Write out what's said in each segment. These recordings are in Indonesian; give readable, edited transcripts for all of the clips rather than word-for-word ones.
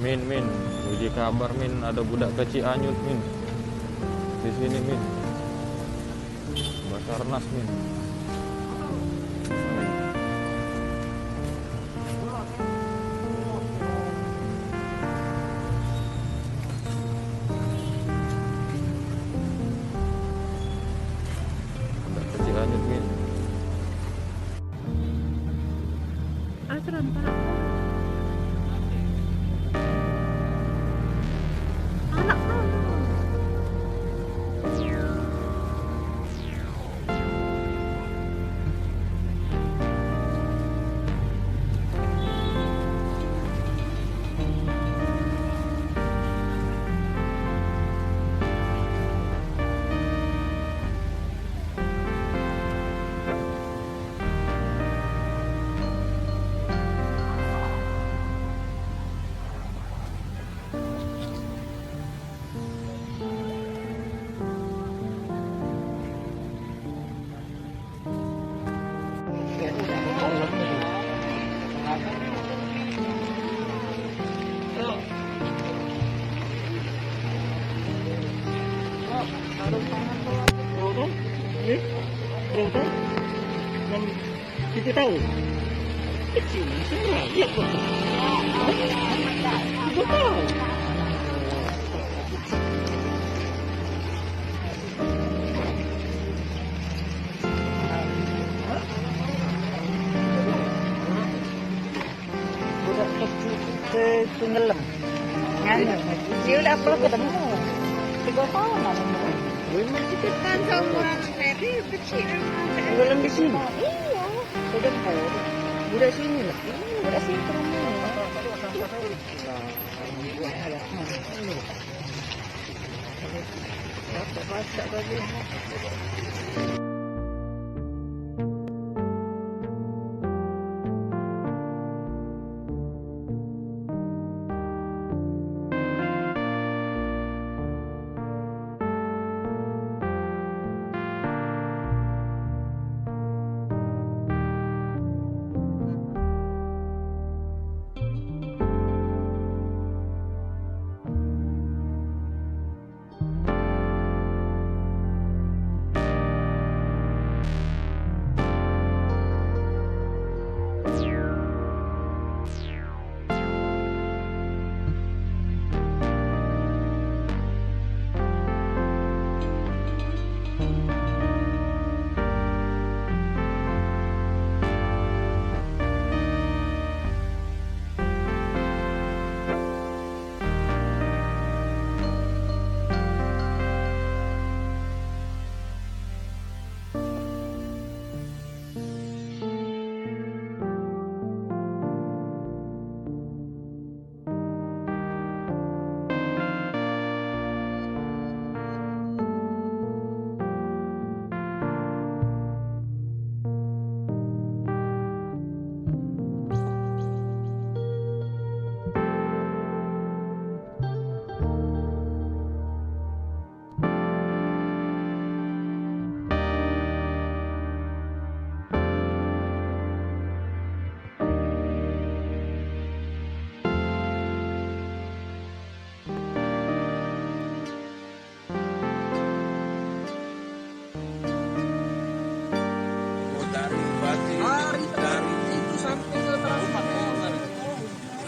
Min, uji kabar Min, ada budak kecil anyut Min. Di sini Min. Basarnas Min. Budak kecil anyut Min. Yang kita tahu kecil semua dia kok kita tahu udah tenggelam dia udah apa ketemu 3 tahun namanya. Kan seumuran Ferry kecil. Tenggelam di sini. Iya. Udah tahu. Udah sini lah. Udah sini rumah. Baca tadi.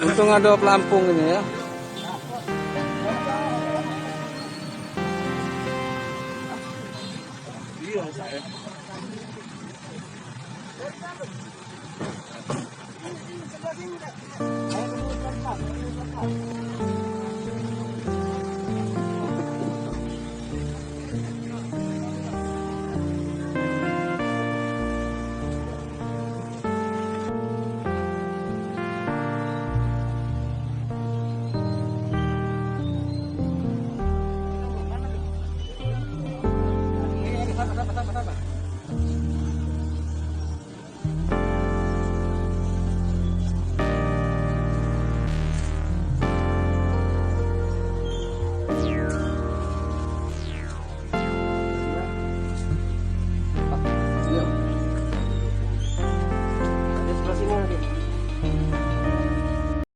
Untung ada pelampung ini ya. Iya, saya.